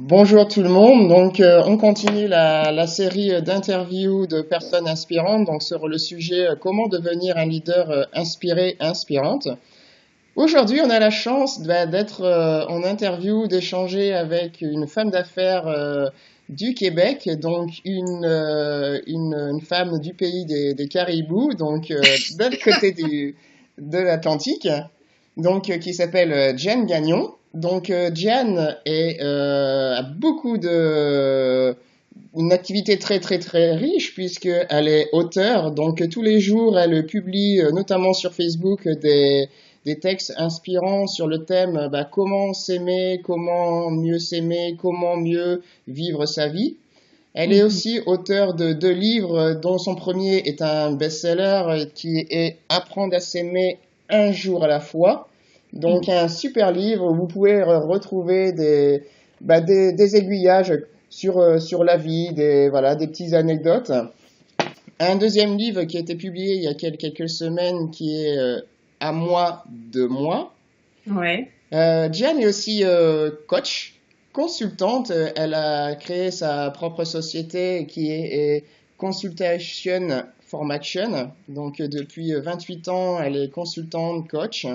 Bonjour tout le monde. Donc, on continue la série d'interviews de personnes inspirantes. Donc, sur le sujet comment devenir un leader inspiré, inspirante. Aujourd'hui, on a la chance d'être en interview, d'échanger avec une femme d'affaires du Québec, donc une femme du pays des Caribous, donc de l'autre côté de l'Atlantique, donc qui s'appelle Jen Gagnon. Donc Jen a une activité très très très riche puisqu'elle est auteure. Donc tous les jours, elle publie notamment sur Facebook des textes inspirants sur le thème comment s'aimer, comment mieux vivre sa vie. Elle est aussi auteure de 2 livres, dont son premier est un best-seller qui est Apprendre à s'aimer un jour à la fois. Donc un super livre où vous pouvez retrouver des aiguillages sur la vie, des petites anecdotes. Un deuxième livre qui a été publié il y a quelques semaines qui est À moi de moi. Ouais. Jen est aussi coach, consultante. Elle a créé sa propre société qui est Consultation for Action. Donc depuis 28 ans, elle est consultante, coach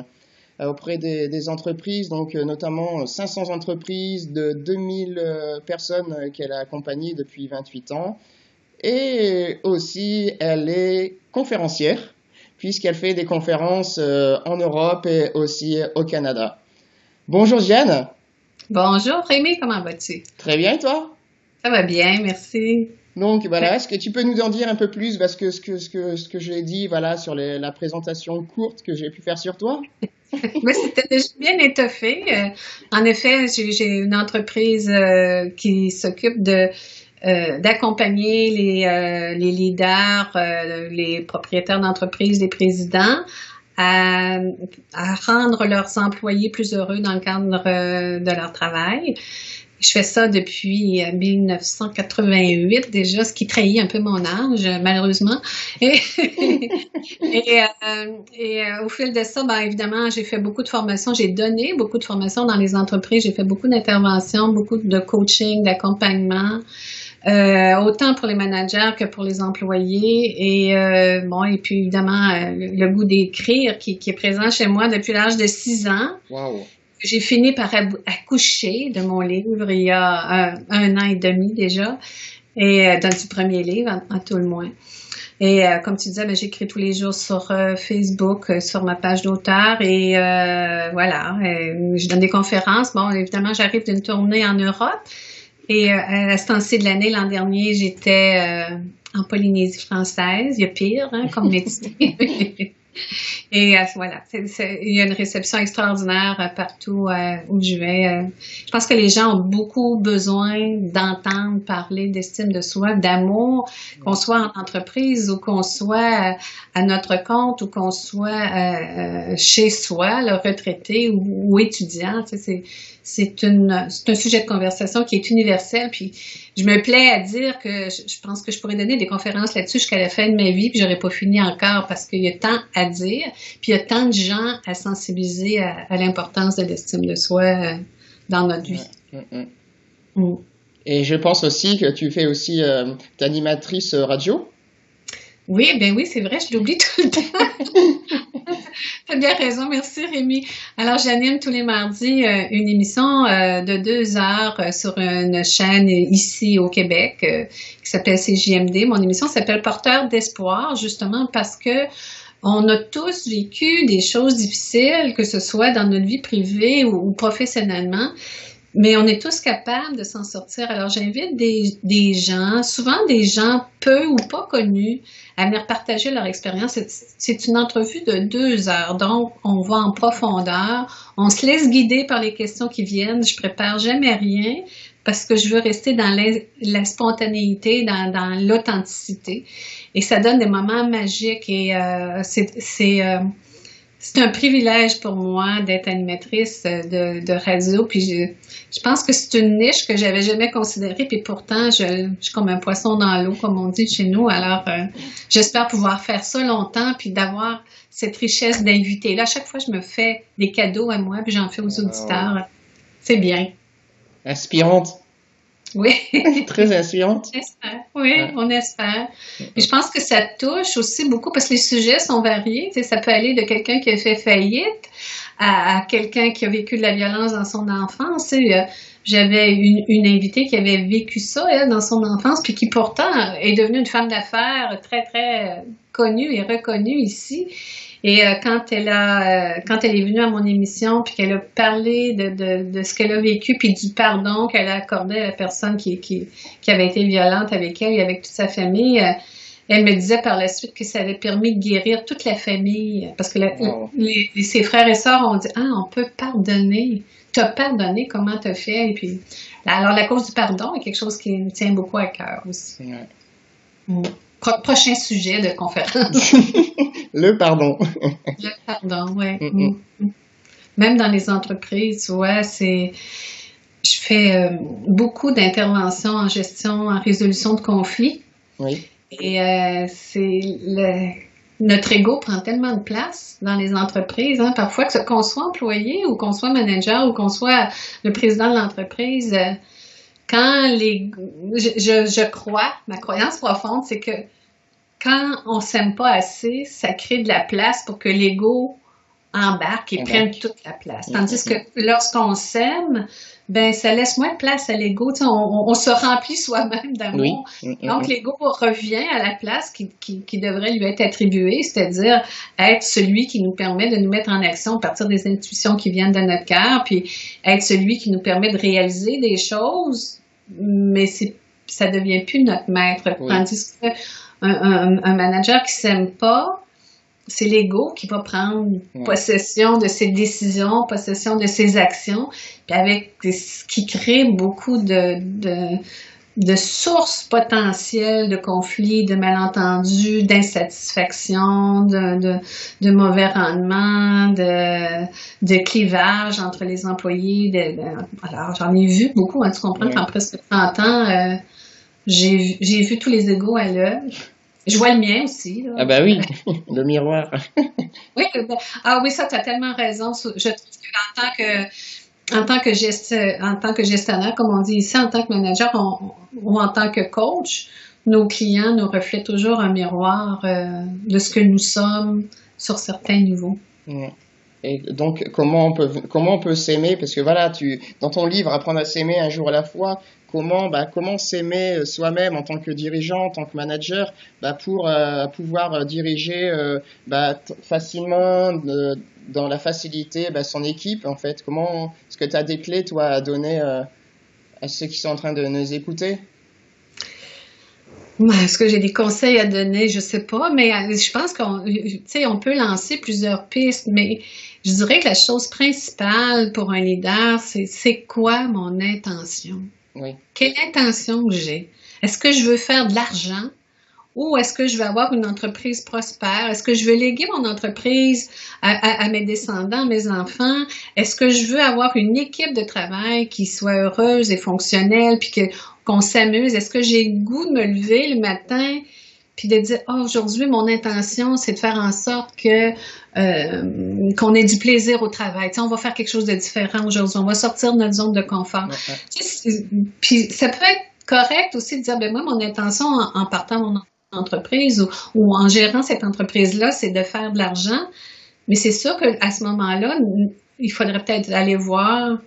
auprès des entreprises, donc notamment 500 entreprises de 2000 personnes qu'elle a accompagnées depuis 28 ans. Et aussi, elle est conférencière, puisqu'elle fait des conférences en Europe et aussi au Canada. Bonjour Jeanne. Bonjour Rémi, comment vas-tu? Très bien, et toi? Ça va bien, merci. Donc voilà, est-ce que tu peux nous en dire un peu plus parce que ce que j'ai dit sur la présentation courte que j'ai pu faire sur toi? Mais c'était déjà bien étoffé. En effet, j'ai une entreprise qui s'occupe d'accompagner les leaders, les propriétaires d'entreprises, les présidents à rendre leurs employés plus heureux dans le cadre de leur travail. Je fais ça depuis 1988 déjà, ce qui trahit un peu mon âge, malheureusement. Et au fil de ça, évidemment, j'ai fait beaucoup de formations. J'ai donné beaucoup de formations dans les entreprises. J'ai fait beaucoup d'interventions, beaucoup de coaching, d'accompagnement, autant pour les managers que pour les employés. Et puis évidemment, le goût d'écrire qui est présent chez moi depuis l'âge de 6 ans. Wow. J'ai fini par accoucher de mon livre il y a un an et demi déjà, et du premier livre, en tout le moins. Et comme tu disais, j'écris tous les jours sur Facebook, sur ma page d'auteur, et voilà, je donne des conférences. Bon, évidemment, j'arrive d'une tournée en Europe, et à ce temps-ci de l'année, l'an dernier, j'étais en Polynésie française. Il y a pire, comme métier. Et voilà, il y a une réception extraordinaire partout où je vais. Je pense que les gens ont beaucoup besoin d'entendre parler d'estime de soi, d'amour, qu'on soit en entreprise ou qu'on soit à notre compte ou qu'on soit chez soi, le retraité ou étudiant. Tu sais, c'est un sujet de conversation qui est universel. Puis je me plais à dire que je pense que je pourrais donner des conférences là-dessus jusqu'à la fin de ma vie, puis j'aurais pas fini encore parce qu'il y a tant à dire, puis il y a tant de gens à sensibiliser à l'importance de l'estime de soi dans notre vie. Et je pense aussi que tu fais aussi t'es animatrice radio. Oui, oui, c'est vrai, je l'oublie tout le temps. T'as bien raison, merci Rémi. Alors, j'anime tous les mardis une émission de 2 heures sur une chaîne ici au Québec qui s'appelle CJMD. Mon émission s'appelle Porteur d'espoir, justement parce que on a tous vécu des choses difficiles, que ce soit dans notre vie privée ou professionnellement. Mais on est tous capables de s'en sortir. Alors, j'invite des gens, souvent des gens peu ou pas connus, à venir partager leur expérience. C'est une entrevue de 2 heures. Donc, on va en profondeur. On se laisse guider par les questions qui viennent. Je prépare jamais rien parce que je veux rester dans la spontanéité, dans l'authenticité. Et ça donne des moments magiques et c'est un privilège pour moi d'être animatrice de radio, puis je pense que c'est une niche que j'avais jamais considérée, puis pourtant, je suis comme un poisson dans l'eau, comme on dit chez nous, alors j'espère pouvoir faire ça longtemps, puis d'avoir cette richesse d'invités. Là, à chaque fois, je me fais des cadeaux à moi, puis j'en fais aux auditeurs. C'est bien. Inspirante. Oui, Très inspirante. on espère. Oui, Ouais. on espère. Et je pense que ça touche aussi beaucoup parce que les sujets sont variés. Tu sais, ça peut aller de quelqu'un qui a fait faillite à quelqu'un qui a vécu de la violence dans son enfance. Tu sais, j'avais une invitée qui avait vécu ça, elle, dans son enfance, puis qui pourtant est devenue une femme d'affaires très, très connue et reconnue ici. Et quand elle est venue à mon émission, puis qu'elle a parlé de ce qu'elle a vécu, puis du pardon qu'elle a accordé à la personne qui avait été violente avec elle et avec toute sa famille, elle me disait par la suite que ça avait permis de guérir toute la famille. Parce que Wow. ses frères et sœurs ont dit, ah, on peut pardonner. T'as pardonné, comment t'as fait? Et puis, alors la cause du pardon est quelque chose qui me tient beaucoup à cœur aussi. Ouais. Prochain sujet de conférence. Le pardon. Le pardon, oui. Mm, Même dans les entreprises, tu vois, je fais beaucoup d'interventions en gestion, en résolution de conflits. Oui. Et notre ego prend tellement de place dans les entreprises, hein, parfois qu'on soit employé ou qu'on soit manager ou qu'on soit le président de l'entreprise, je crois, ma croyance profonde, c'est que quand on s'aime pas assez, ça crée de la place pour que l'ego embarque et prenne toute la place. Tandis que lorsqu'on s'aime, ben ça laisse moins de place à l'ego. Tu sais, on se remplit soi-même d'amour. Oui. Donc l'ego revient à la place qui devrait lui être attribuée, c'est-à-dire être celui qui nous permet de nous mettre en action à partir des intuitions qui viennent de notre cœur, puis être celui qui nous permet de réaliser des choses, mais ça devient plus notre maître. Oui. Tandis que un manager qui s'aime pas, c'est l'ego qui va prendre possession de ses décisions, possession de ses actions, puis avec ce qui crée beaucoup de sources potentielles de conflits, de malentendus, d'insatisfaction, de mauvais rendement, de clivage entre les employés. Alors, j'en ai vu beaucoup, hein, tu comprends qu'en presque 30 ans, j'ai vu tous les égos à l'œuvre. Je vois le mien aussi. Là. Ah bah oui, le miroir. Oui, ah oui, ça, tu as tellement raison. Je trouve en tant que gestionnaire, comme on dit ici, en tant que manager ou en tant que coach, nos clients nous reflètent toujours un miroir de ce que nous sommes sur certains niveaux. Et donc, comment on peut s'aimer? Parce que voilà, dans ton livre, Apprendre à s'aimer un jour à la fois, comment s'aimer soi-même en tant que dirigeant, en tant que manager, pour pouvoir diriger facilement, dans la facilité, son équipe, en fait. Est-ce que tu as des clés, toi, à donner à ceux qui sont en train de nous écouter? Est-ce que j'ai des conseils à donner? Je sais pas, mais je pense on peut lancer plusieurs pistes, mais je dirais que la chose principale pour un leader, c'est quoi mon intention? Oui. Quelle intention que j'ai? Est-ce que je veux faire de l'argent ou est-ce que je veux avoir une entreprise prospère? Est-ce que je veux léguer mon entreprise à mes descendants, à mes enfants? Est-ce que je veux avoir une équipe de travail qui soit heureuse et fonctionnelle puis qu'on s'amuse? Est-ce que j'ai le goût de me lever le matin puis de dire, aujourd'hui, mon intention, c'est de faire en sorte qu'on ait du plaisir au travail. Tu sais, on va faire quelque chose de différent aujourd'hui. On va sortir de notre zone de confort. Puis ça peut être correct aussi de dire, moi, mon intention en partant mon entreprise ou en gérant cette entreprise-là, c'est de faire de l'argent. Mais c'est sûr qu'à ce moment-là, il faudrait peut-être aller voir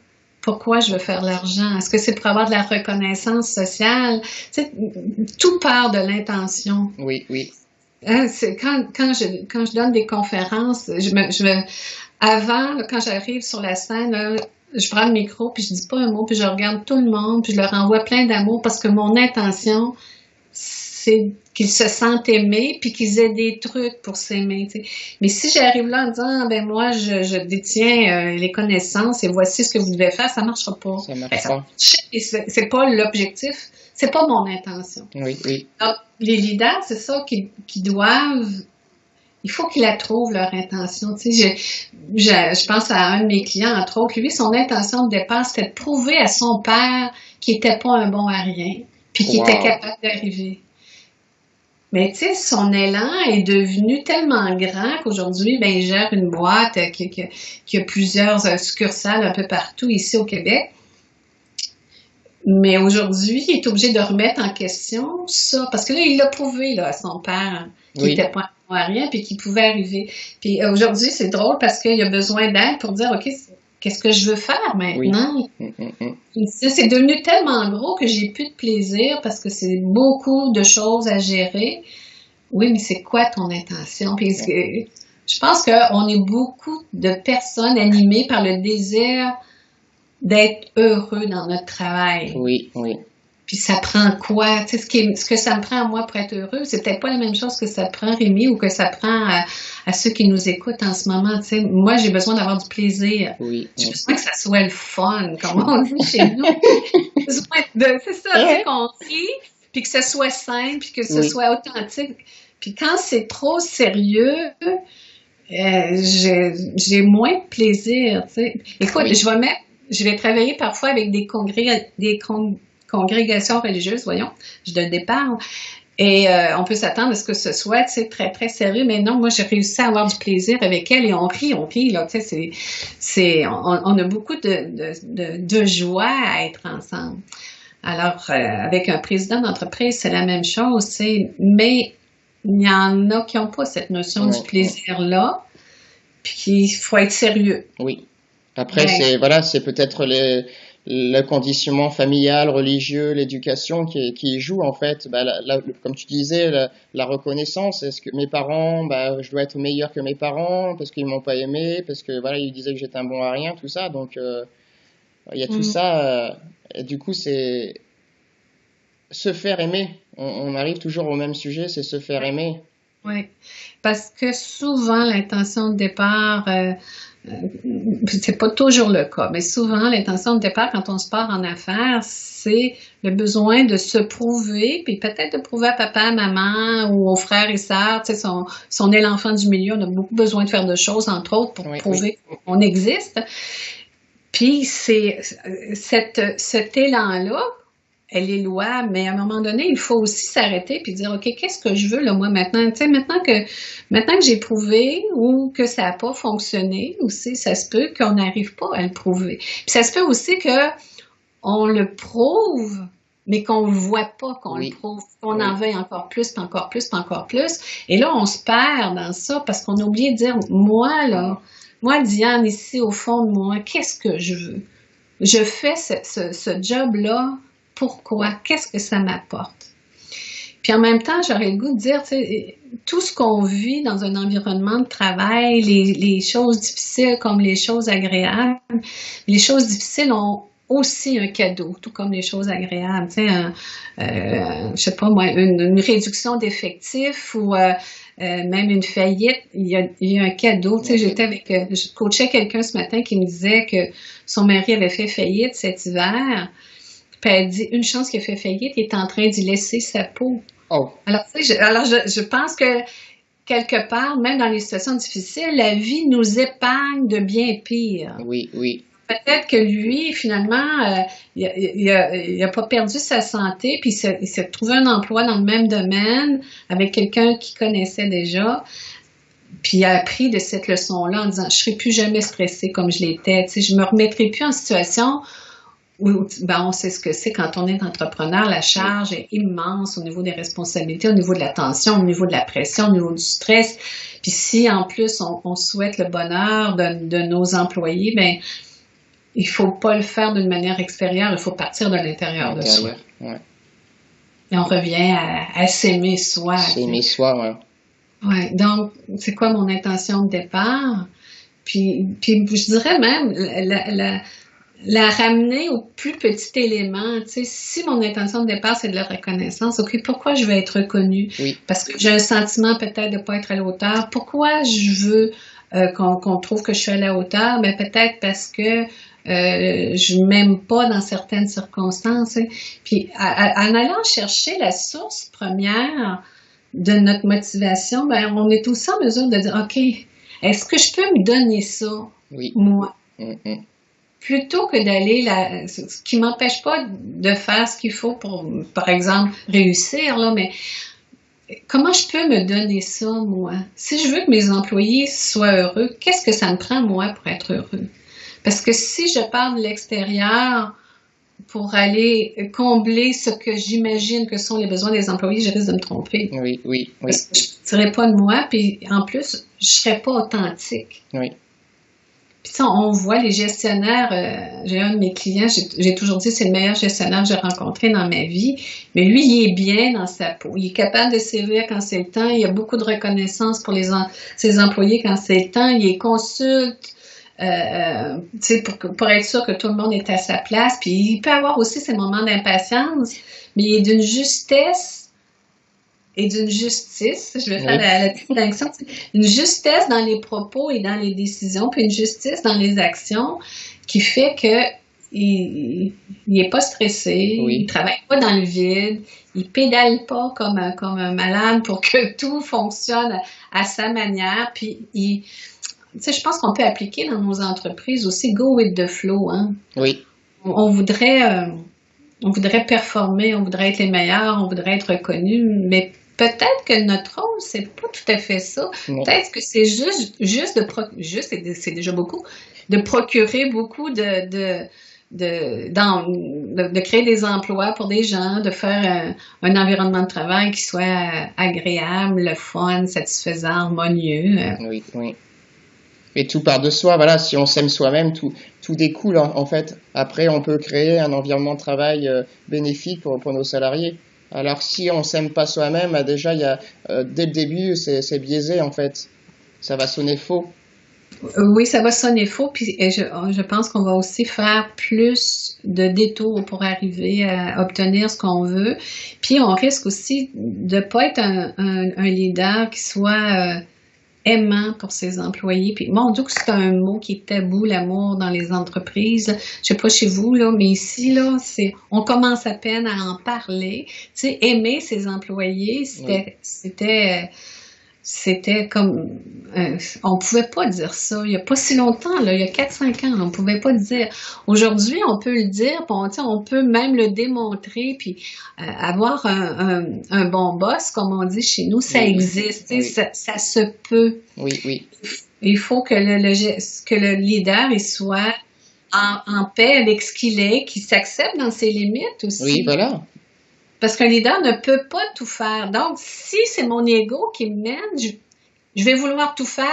pourquoi je veux faire de l'argent. Est-ce que c'est pour avoir de la reconnaissance sociale? Tu sais, tout part de l'intention. Oui. Hein, quand je donne des conférences, avant, quand j'arrive sur la scène, là, je prends le micro, puis je dis pas un mot, puis je regarde tout le monde, puis je leur envoie plein d'amour parce que mon intention, c'est qu'ils se sentent aimés puis qu'ils aient des trucs pour s'aimer. Tu sais. Mais si j'arrive là en disant moi je détiens les connaissances et voici ce que vous devez faire, ça marchera pas. Ça marche pas. C'est pas l'objectif, c'est pas mon intention. Oui. Donc les leaders, c'est ça qui doivent. Il faut qu'ils la trouvent leur intention. Tu sais, je pense à un de mes clients entre autres. Lui, son intention de départ, c'était de prouver à son père qu'il était pas un bon à rien puis qu'il était capable d'arriver. Mais tu sais, son élan est devenu tellement grand qu'aujourd'hui, il gère une boîte qui a plusieurs succursales un peu partout ici au Québec. Mais aujourd'hui, il est obligé de remettre en question ça. Parce que là, il l'a prouvé là, à son père, qui Oui. n'était pas un rien, puis qui pouvait arriver. Puis aujourd'hui, c'est drôle parce qu'il a besoin d'aide pour dire, OK, qu'est-ce que je veux faire Oui. maintenant? C'est devenu tellement gros que j'ai plus de plaisir parce que c'est beaucoup de choses à gérer. Oui, mais c'est quoi ton intention? Puis je pense qu'on est beaucoup de personnes animées par le désir d'être heureux dans notre travail. Oui, oui. Puis ça prend quoi? Tu sais, ce que ça me prend à moi pour être heureux, c'est peut-être pas la même chose que ça prend Rémi ou que ça prend à ceux qui nous écoutent en ce moment. Tu sais, moi, j'ai besoin d'avoir du plaisir. Oui. J'ai besoin que ça soit le fun, comme on dit chez nous. C'est ça, tu sais, qu'on rit, puis que ce soit simple, puis que ce soit authentique. Puis quand c'est trop sérieux, j'ai moins de plaisir, tu sais. Écoute, je vais travailler parfois avec des congrégations religieuses, voyons, je donne des parles. Et on peut s'attendre à ce que ce soit, tu sais, très, très sérieux. Mais non, moi, j'ai réussi à avoir du plaisir avec elle et on rit, là. Tu sais, on a beaucoup de joie à être ensemble. Alors, avec un président d'entreprise, c'est la même chose, tu sais. Mais il y en a qui n'ont pas cette notion du plaisir-là. Puis il faut être sérieux. Oui. Après, c'est peut-être le conditionnement familial, religieux, l'éducation qui joue en fait. Comme tu disais, la reconnaissance. Est-ce que mes parents, je dois être meilleur que mes parents parce qu'ils m'ont pas aimé, parce que voilà, ils disaient que j'étais un bon à rien, tout ça. Donc il y a tout ça. Et du coup, c'est se faire aimer. On arrive toujours au même sujet, c'est se faire aimer. Oui, parce que souvent l'intention de départ, c'est pas toujours le cas, mais souvent l'intention de départ quand on se part en affaires, c'est le besoin de se prouver, puis peut-être de prouver à papa, à maman ou aux frères et sœurs, tu sais, si on est l'enfant du milieu, on a beaucoup besoin de faire de choses, entre autres, pour prouver qu'on existe. Puis c'est cet élan-là, elle est louable, mais à un moment donné, il faut aussi s'arrêter puis dire, OK, qu'est-ce que je veux là, moi, maintenant? Tu sais, maintenant que j'ai prouvé ou que ça n'a pas fonctionné aussi, ça se peut qu'on n'arrive pas à le prouver. Puis ça se peut aussi qu'on le prouve, mais qu'on ne le voit pas qu'on le prouve, qu'on en veuille encore plus, puis encore plus, puis encore plus. Et là, on se perd dans ça parce qu'on a oublié de dire, moi, Diane, ici, au fond de moi, qu'est-ce que je veux? Je fais ce job-là. Pourquoi? Qu'est-ce que ça m'apporte? Puis en même temps, j'aurais le goût de dire, tu sais, tout ce qu'on vit dans un environnement de travail, les choses difficiles comme les choses agréables, les choses difficiles ont aussi un cadeau, tout comme les choses agréables. Tu sais, je sais pas moi, une réduction d'effectifs ou même une faillite, il y a un cadeau. Tu sais, je coachais quelqu'un ce matin qui me disait que son mari avait fait faillite cet hiver. Puis elle dit, une chance qu'il a fait faillite, il est en train d'y laisser sa peau. Oh. Alors, tu sais, je pense que quelque part, même dans les situations difficiles, la vie nous épargne de bien pire. Oui, oui. Peut-être que lui, finalement, il a pas perdu sa santé, puis il s'est trouvé un emploi dans le même domaine avec quelqu'un qu'il connaissait déjà. Puis il a appris de cette leçon-là en disant, je serai plus jamais stressée comme je l'étais. Tu sais, je me remettrai plus en situation où, on sait ce que c'est quand on est entrepreneur, la charge est immense au niveau des responsabilités, au niveau de la tension, au niveau de la pression, au niveau du stress. Puis si en plus on souhaite le bonheur de nos employés, il faut pas le faire d'une manière extérieure, il faut partir de l'intérieur de soi. Ouais. Et on revient à s'aimer soi. S'aimer soi, ouais. Ouais. Donc, c'est quoi mon intention de départ? Puis je dirais même la ramener au plus petit élément. Tu sais, si mon intention de départ, c'est de la reconnaissance, OK, pourquoi je veux être reconnue? Oui. Parce que j'ai un sentiment peut-être de ne pas être à la hauteur. Pourquoi je veux qu'on trouve que je suis à la hauteur? Mais peut-être parce que je m'aime pas dans certaines circonstances. Hein. Puis en allant chercher la source première de notre motivation, on est aussi en mesure de dire, OK, est-ce que je peux me donner ça, moi? Mm-hmm. Plutôt que d'aller ce qui m'empêche pas de faire ce qu'il faut pour, par exemple, réussir, là, mais comment je peux me donner ça, moi? Si je veux que mes employés soient heureux, qu'est-ce que ça me prend, moi, pour être heureux? Parce que si je pars de l'extérieur pour aller combler ce que j'imagine que sont les besoins des employés, je risque de me tromper. Oui, oui, oui. Parce que je ne dirais pas de moi, puis en plus, je ne serais pas authentique. Oui. Puis ça, on voit les gestionnaires, j'ai un de mes clients, j'ai toujours dit c'est le meilleur gestionnaire que j'ai rencontré dans ma vie, mais lui, il est bien dans sa peau. Il est capable de sévir quand c'est le temps, il a beaucoup de reconnaissance pour ses employés quand c'est le temps, il les consulte, pour être sûr que tout le monde est à sa place, puis il peut avoir aussi ses moments d'impatience, mais il est d'une justesse et d'une justice, je vais faire la distinction, une justesse dans les propos et dans les décisions, puis une justice dans les actions qui fait que il est pas stressé, Oui. il travaille pas dans le vide, il pédale pas comme un malade pour que tout fonctionne à sa manière, puis je pense qu'on peut appliquer dans nos entreprises aussi go with the flow, hein. Oui. On voudrait performer, on voudrait être les meilleurs, on voudrait être reconnus, mais peut-être que notre rôle, c'est pas tout à fait ça. Non. Peut-être que c'est c'est déjà beaucoup, de procurer beaucoup de créer des emplois pour des gens, de faire un environnement de travail qui soit agréable, le fun, satisfaisant, harmonieux. Oui, oui. Et tout part de soi, voilà, si on s'aime soi-même, tout découle en fait. Après, on peut créer un environnement de travail bénéfique pour nos salariés. Alors si on s'aime pas soi-même, déjà, dès le début, c'est biaisé en fait. Ça va sonner faux. Oui, ça va sonner faux, puis je pense qu'on va aussi faire plus de détours pour arriver à obtenir ce qu'on veut. Puis on risque aussi de pas être un leader qui soit aimant pour ses employés. Puis mon Dieu que c'est un mot qui est tabou, l'amour dans les entreprises. Je sais pas chez vous, là, mais ici, là, on commence à peine à en parler. Tu sais, aimer ses employés, c'était comme on pouvait pas dire ça il y a pas si longtemps, là, il y a 4-5 ans, on pouvait pas dire. Aujourd'hui, on peut le dire, puis on peut même le démontrer, puis avoir un bon boss, comme on dit chez nous, ça existe, Oui. ça se peut. Oui, oui. Il faut que le leader il soit en paix avec ce qu'il est, qu'il s'accepte dans ses limites aussi. Oui, voilà. Parce qu'un leader ne peut pas tout faire. Donc, si c'est mon ego qui me mène, je vais vouloir tout faire,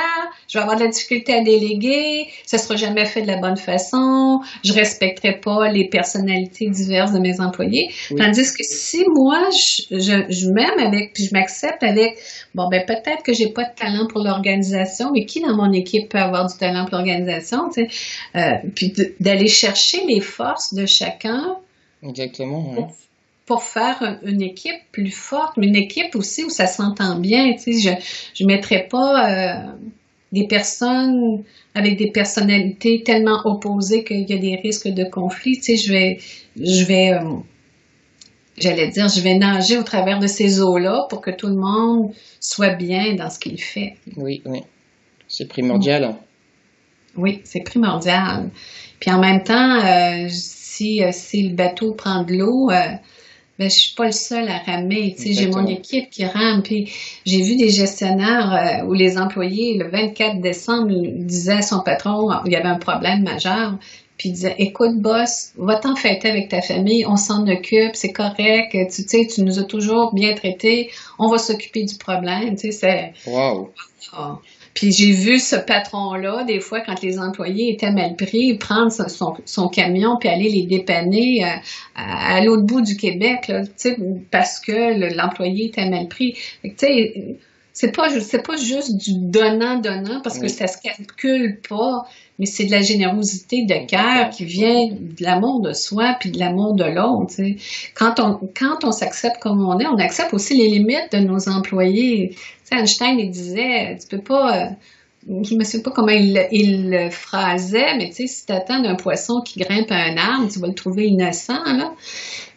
je vais avoir de la difficulté à déléguer, ça sera jamais fait de la bonne façon, je respecterai pas les personnalités diverses de mes employés. Oui. Tandis que si moi, je m'aime avec, puis je m'accepte avec, bon, ben peut-être que j'ai pas de talent pour l'organisation, mais qui dans mon équipe peut avoir du talent pour l'organisation, tu sais, puis d'aller chercher les forces de chacun. Exactement. Ouais. Pour faire une équipe plus forte, mais une équipe aussi où ça s'entend bien. Tu sais, je mettrais pas des personnes avec des personnalités tellement opposées qu'il y a des risques de conflit. Tu sais, je vais nager au travers de ces eaux-là pour que tout le monde soit bien dans ce qu'il fait. Oui, oui. C'est primordial. Oui, c'est primordial. Puis en même temps, si le bateau prend de l'eau, ben, je suis pas le seul à ramer. Tu sais, j'ai mon équipe qui rame. Puis j'ai vu des gestionnaires où les employés, le 24 décembre, disaient à son patron, il y avait un problème majeur. Puis il disait, écoute, boss, va t'en fêter avec ta famille, on s'en occupe, c'est correct. Tu sais, tu nous as toujours bien traités, on va s'occuper du problème. Tu sais, c'est. Wow. Oh. Puis j'ai vu ce patron-là, des fois, quand les employés étaient mal pris, prendre son camion puis aller les dépanner à l'autre bout du Québec, là, parce que l'employé était mal pris. Tu sais, c'est pas juste du donnant, parce que ça se calcule pas, mais c'est de la générosité de cœur qui vient de l'amour de soi puis de l'amour de l'autre. Tu sais. Quand on s'accepte comme on est, on accepte aussi les limites de nos employés. Tu sais, Einstein, il disait, tu peux pas, je me souviens pas comment il le phrasait, mais tu sais, si t'attends d'un poisson qui grimpe à un arbre, tu vas le trouver innocent, là.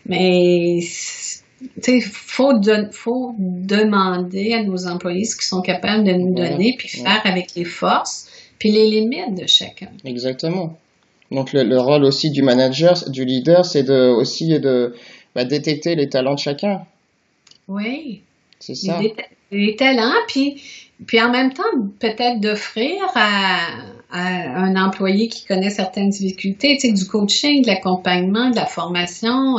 Mais, tu sais, faut demander à nos employés ce qu'ils sont capables de nous donner, puis faire avec les forces, puis les limites de chacun. Exactement. Donc le rôle aussi du manager, du leader, c'est de détecter les talents de chacun. Oui. C'est ça. Les talents, puis en même temps, peut-être d'offrir à un employé qui connaît certaines difficultés, tu sais, du coaching, de l'accompagnement, de la formation,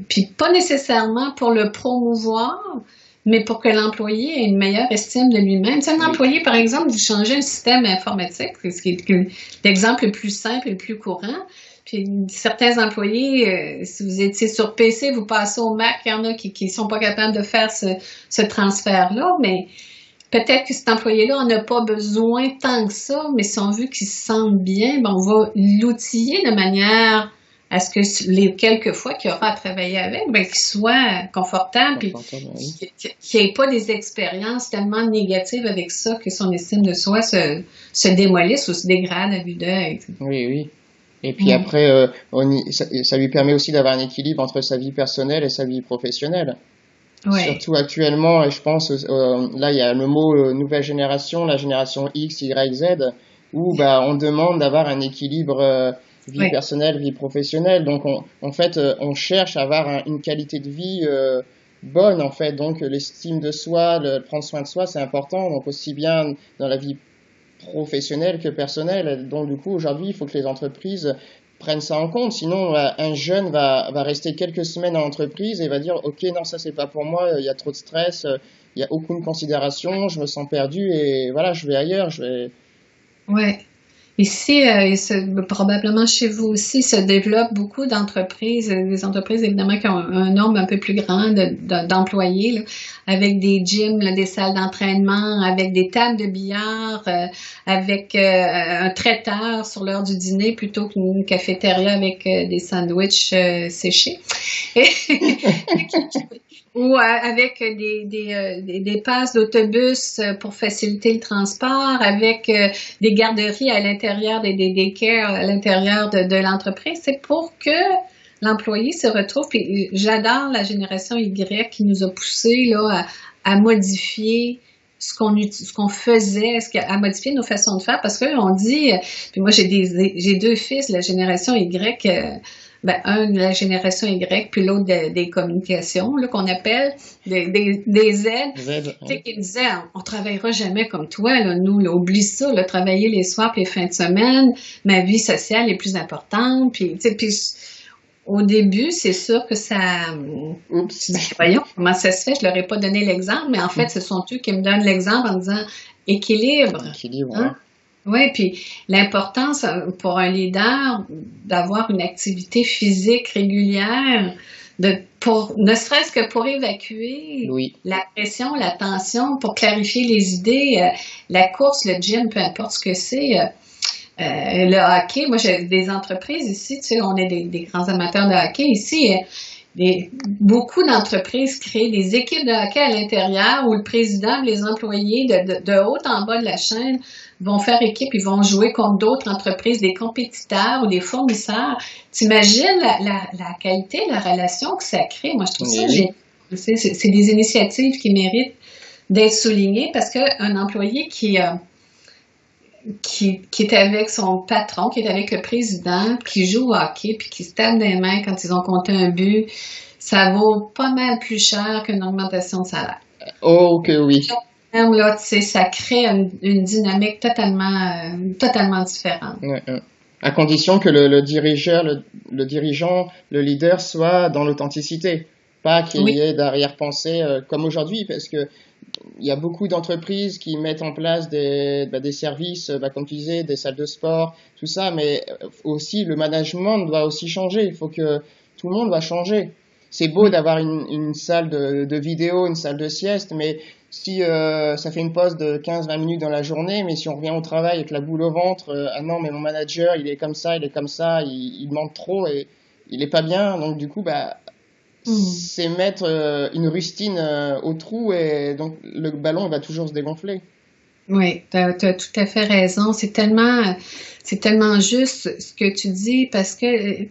puis pas nécessairement pour le promouvoir, mais pour que l'employé ait une meilleure estime de lui-même. C'est un employé, par exemple, vous changez un système informatique, ce qui est l'exemple le plus simple et le plus courant. Puis certains employés, si vous étiez sur PC, vous passez au Mac, il y en a qui sont pas capables de faire ce transfert-là, mais peut-être que cet employé-là en a pas besoin tant que ça, mais si on veut qu'il se sente bien, ben on va l'outiller de manière à ce que les quelques fois qu'il aura à travailler avec, ben qu'il soit confortable, puis qu'il n'y ait pas des expériences tellement négatives avec ça que son estime de soi se démolisse ou se dégrade à vue d'œil. Oui, oui. Et puis après, ça lui permet aussi d'avoir un équilibre entre sa vie personnelle et sa vie professionnelle. Ouais. Surtout actuellement, je pense, là il y a le mot nouvelle génération, la génération X, Y, Z, où on demande d'avoir un équilibre vie personnelle, vie professionnelle. Donc en fait, on cherche à avoir une qualité de vie bonne en fait. Donc l'estime de soi, prendre soin de soi, c'est important. Donc aussi bien dans la vie professionnelle que personnelle. Donc du coup aujourd'hui, il faut que les entreprises prennent ça en compte. Sinon, un jeune va rester quelques semaines en entreprise et va dire « Ok, non, ça c'est pas pour moi, il y a trop de stress, il y a aucune considération, je me sens perdu et voilà, je vais ailleurs. » Ouais. Ici, probablement chez vous aussi, se développent beaucoup d'entreprises, des entreprises évidemment qui ont un nombre un peu plus grand d'employés, là, avec des gyms, là, des salles d'entraînement, avec des tables de billard, avec un traiteur sur l'heure du dîner plutôt qu'une cafétéria avec des sandwichs séchés. Ou avec des passes d'autobus pour faciliter le transport, avec des garderies à l'intérieur, des daycares à l'intérieur de l'entreprise. C'est pour que l'employé se retrouve. Puis j'adore la génération Y qui nous a poussés là à modifier ce qu'on faisait, à modifier nos façons de faire, parce que on dit, puis moi j'ai deux fils, la génération Y. Un de la génération Y, puis l'autre des communications, là, qu'on appelle des Z. Tu sais, qui disaient, on travaillera jamais comme toi, là, nous, là, oublie ça, là, travailler les soirs puis les fins de semaine, ma vie sociale est plus importante, puis, tu sais, puis au début, c'est sûr que ça, voyons, comment ça se fait, je leur ai pas donné l'exemple, mais en fait, ce sont eux qui me donnent l'exemple en disant, équilibre. Équilibre, hein? Oui, puis l'importance pour un leader d'avoir une activité physique régulière, ne serait-ce que pour évacuer la pression, la tension, pour clarifier les idées, la course, le gym, peu importe ce que c'est. Le hockey, moi j'ai des entreprises ici, tu sais, on est des grands amateurs de hockey ici. Beaucoup d'entreprises créent des équipes de hockey à l'intérieur où le président, les employés de haut en bas de la chaîne vont faire équipe, ils vont jouer contre d'autres entreprises, des compétiteurs ou des fournisseurs. T'imagines la qualité, la relation que ça crée? Moi, je trouve ça génial. C'est des initiatives qui méritent d'être soulignées parce qu'un employé qui est avec son patron, qui est avec le président, qui joue au hockey, puis qui se tape des mains quand ils ont compté un but, ça vaut pas mal plus cher qu'une augmentation de salaire. Oh, que oui. Là, tu sais, ça crée une dynamique totalement différente. À condition que le dirigeant, le leader soit dans l'authenticité. Pas qu'il y ait d'arrière-pensée comme aujourd'hui, parce que il y a beaucoup d'entreprises qui mettent en place des services, comme tu disais, des salles de sport, tout ça, mais aussi le management doit aussi changer. Il faut que tout le monde va changer. C'est beau d'avoir une salle de vidéo, une salle de sieste, mais si ça fait une pause de 15-20 minutes dans la journée, mais si on revient au travail avec la boule au ventre, ah non, mais mon manager, il est comme ça, il demande trop et il est pas bien, donc du coup, c'est mettre une rustine au trou et donc le ballon il va toujours se dégonfler. Oui, tu as tout à fait raison. C'est tellement juste ce que tu dis parce que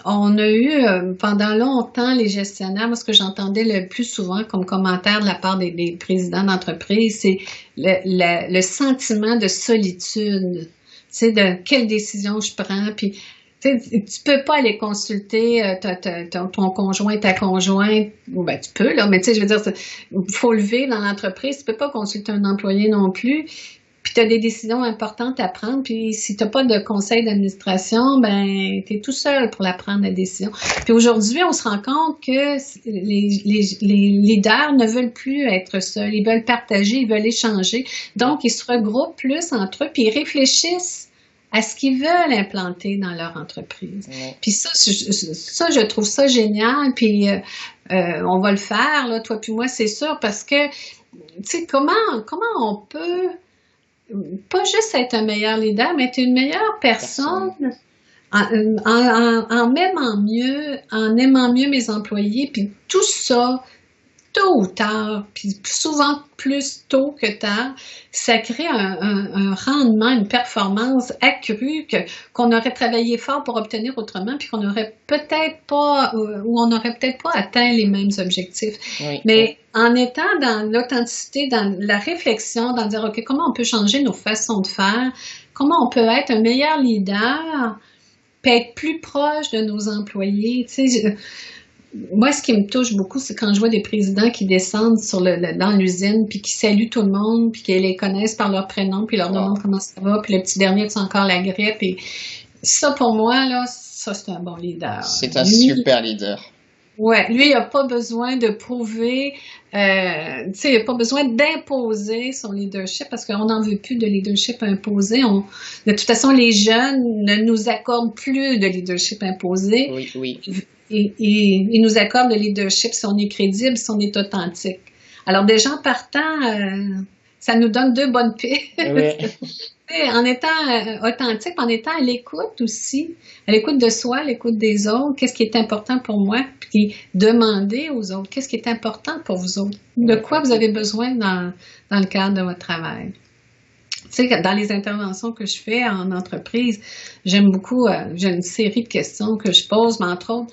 on a eu pendant longtemps les gestionnaires, moi ce que j'entendais le plus souvent comme commentaire de la part des présidents d'entreprise, c'est le sentiment de solitude. Tu sais, de quelle décision je prends, puis tu peux pas aller consulter ton conjoint, ta conjointe, tu peux, là, mais tu sais, je veux dire, faut le vivre dans l'entreprise, tu peux pas consulter un employé non plus. puis tu as des décisions importantes à prendre, puis si tu n'as pas de conseil d'administration, ben tu es tout seul pour la prendre, la décision. Puis aujourd'hui, on se rend compte que les leaders ne veulent plus être seuls, ils veulent partager, ils veulent échanger. Donc, ils se regroupent plus entre eux, puis ils réfléchissent à ce qu'ils veulent implanter dans leur entreprise. Ouais. Puis ça, je trouve ça génial, puis on va le faire, là, toi puis moi, c'est sûr, parce que, tu sais, comment on peut, pas juste être un meilleur leader, mais être une meilleure personne. En aimant mieux mes employés, puis tout ça, tôt ou tard, puis souvent plus tôt que tard, ça crée un rendement, une performance accrue qu'on aurait travaillé fort pour obtenir autrement, puis qu'on n'aurait peut-être pas, ou on n'aurait peut-être pas atteint les mêmes objectifs. Oui, mais en étant dans l'authenticité, dans la réflexion, dans dire, OK, comment on peut changer nos façons de faire, comment on peut être un meilleur leader, puis être plus proche de nos employés, tu sais, moi, ce qui me touche beaucoup, c'est quand je vois des présidents qui descendent dans l'usine, puis qui saluent tout le monde, puis qui les connaissent par leur prénom, puis leur demandent comment ça va, puis le petit dernier, c'est encore la grippe. Et ça, pour moi, là, ça, c'est un bon leader. C'est un super leader. Ouais, lui, il n'a pas besoin de prouver, tu sais, il n'a pas besoin d'imposer son leadership, parce qu'on n'en veut plus de leadership imposé. De toute façon, les jeunes ne nous accordent plus de leadership imposé. Oui, oui. Et il nous accorde le leadership si on est crédible, si on est authentique. Alors, déjà, en partant, ça nous donne deux bonnes pistes. Oui. En étant authentique, en étant à l'écoute aussi, à l'écoute de soi, à l'écoute des autres, qu'est-ce qui est important pour moi, puis demander aux autres, qu'est-ce qui est important pour vous autres, de quoi vous avez besoin dans le cadre de votre travail. Tu sais, dans les interventions que je fais en entreprise, j'aime beaucoup, j'ai une série de questions que je pose, mais entre autres,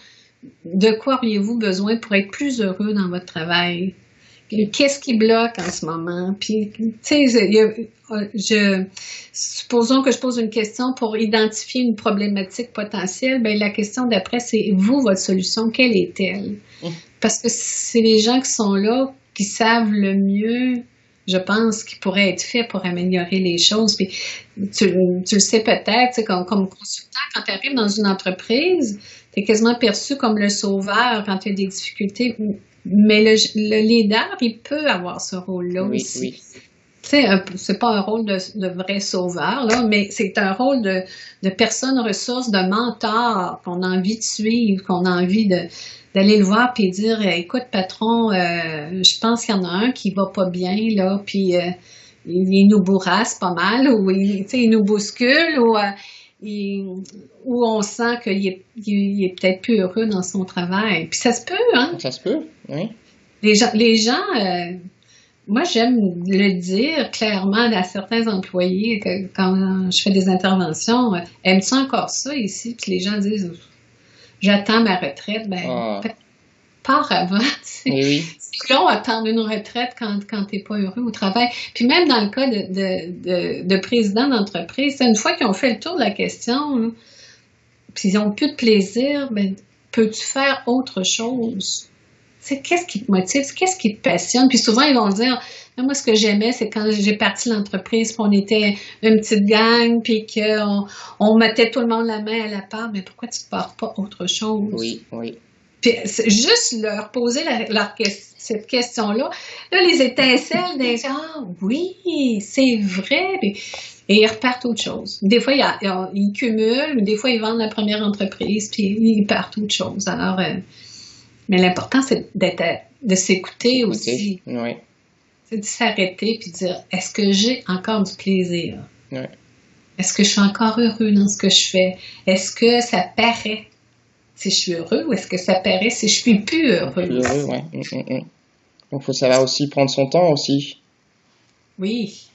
de quoi auriez-vous besoin pour être plus heureux dans votre travail? Qu'est-ce qui bloque en ce moment? Puis, tu sais, supposons que je pose une question pour identifier une problématique potentielle, bien, la question d'après, c'est vous, votre solution, quelle est-elle? Parce que c'est les gens qui sont là, qui savent le mieux, je pense, qui pourrait être fait pour améliorer les choses. Puis, tu le sais peut-être, tu sais, comme consultant, quand tu arrives dans une entreprise, tu es quasiment perçu comme le sauveur quand tu as des difficultés. Mais le leader, il peut avoir ce rôle-là aussi. Oui. Tu sais, c'est pas un rôle de vrai sauveur, là, mais c'est un rôle de personne ressource, de mentor qu'on a envie de suivre, qu'on a envie d'aller le voir puis dire, écoute, patron, je pense qu'il y en a un qui va pas bien, là, puis il nous bourrasse pas mal, ou il nous bouscule, ou on sent qu'il est peut-être plus heureux dans son travail. Puis ça se peut, hein? Ça se peut, oui. Les gens moi, j'aime le dire clairement à certains employés que quand je fais des interventions, aimes-tu encore ça ici? Puis les gens disent, j'attends ma retraite. Ben, pars avant. Oui. C'est long attendre une retraite quand t'es pas heureux au travail. Puis même dans le cas de présidents d'entreprise, une fois qu'ils ont fait le tour de la question, là, puis ils ont plus de plaisir, ben, peux-tu faire autre chose? C'est qu'est-ce qui te motive, qu'est-ce qui te passionne? Puis souvent, ils vont dire, moi, ce que j'aimais, c'est quand j'ai parti l'entreprise, puis on était une petite gang, puis qu'on mettait tout le monde la main à la part, mais pourquoi tu ne pars pas autre chose? Oui, oui. Puis juste leur poser cette question-là, là, les étincelles des gens, ah oui, c'est vrai, et ils repartent autre chose. Des fois, ils cumulent, des fois, ils vendent la première entreprise, puis ils partent autre chose. Alors, mais l'important, c'est de s'écouter aussi. Oui. C'est de s'arrêter puis de dire, est-ce que j'ai encore du plaisir? Oui. Est-ce que je suis encore heureux dans ce que je fais? Est-ce que ça paraît si je suis heureux ou est-ce que ça paraît si je suis plus heureux? Plus heureux, oui. Donc, il faut savoir aussi prendre son temps aussi. Oui.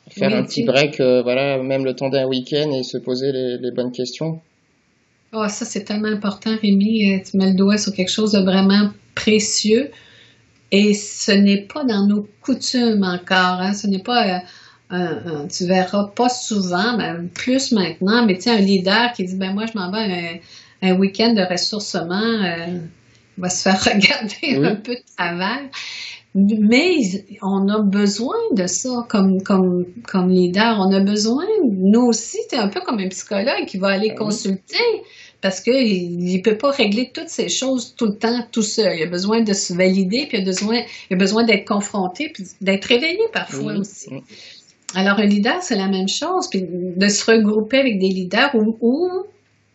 Faire un petit break, voilà, même le temps d'un week-end et se poser les bonnes questions. Oh, ça, c'est tellement important, Rémi. Tu mets le doigt sur quelque chose de vraiment précieux. Et ce n'est pas dans nos coutumes encore. Hein? Ce n'est pas, tu verras pas souvent, mais plus maintenant, mais tu sais, un leader qui dit, ben moi, je m'en vais un week-end de ressourcement, il va se faire regarder un peu de travers. Mais on a besoin de ça comme leader. On a besoin, nous aussi, c'est un peu comme un psychologue qui va aller consulter parce qu'il ne peut pas régler toutes ces choses tout le temps, tout seul. Il a besoin de se valider, puis il a besoin d'être confronté, puis d'être réveillé parfois aussi. Alors, un leader, c'est la même chose, puis de se regrouper avec des leaders ou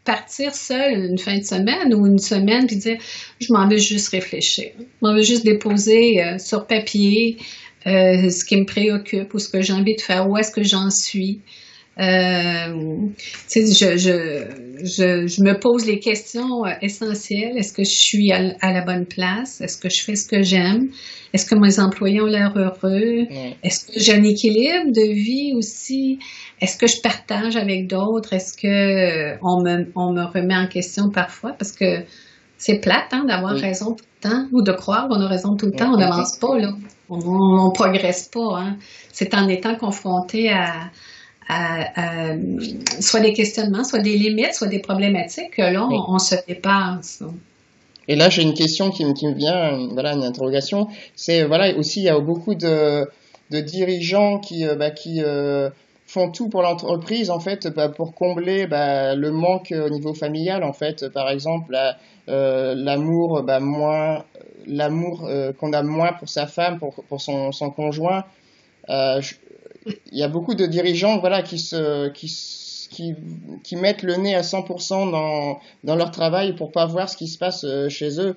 partir seul une fin de semaine ou une semaine puis dire je m'en vais juste réfléchir. Je m'en vais juste déposer sur papier ce qui me préoccupe ou ce que j'ai envie de faire, où est-ce que j'en suis. Tu sais, je me pose les questions essentielles. Est-ce que je suis à la bonne place? Est-ce que je fais ce que j'aime? Est-ce que mes employés ont l'air heureux? Est-ce que j'ai un équilibre de vie aussi? Est-ce que je partage avec d'autres? Est-ce que on me remet en question parfois? Parce que c'est plate d'avoir raison tout le temps ou de croire qu'on a raison tout le temps. On n'avance pas, là. On progresse pas. Hein. C'est en étant confronté à soit des questionnements, soit des limites, soit des problématiques que là, on se dépasse. Et là, j'ai une question qui me vient, voilà, une interrogation. C'est, voilà, aussi, il y a beaucoup de dirigeants qui font tout pour l'entreprise, en fait, pour combler le manque au niveau familial, en fait. Par exemple, l'amour, l'amour qu'on a moins pour sa femme, pour son conjoint. Il y a beaucoup de dirigeants, voilà, qui mettent le nez à 100% dans leur travail pour pas voir ce qui se passe chez eux.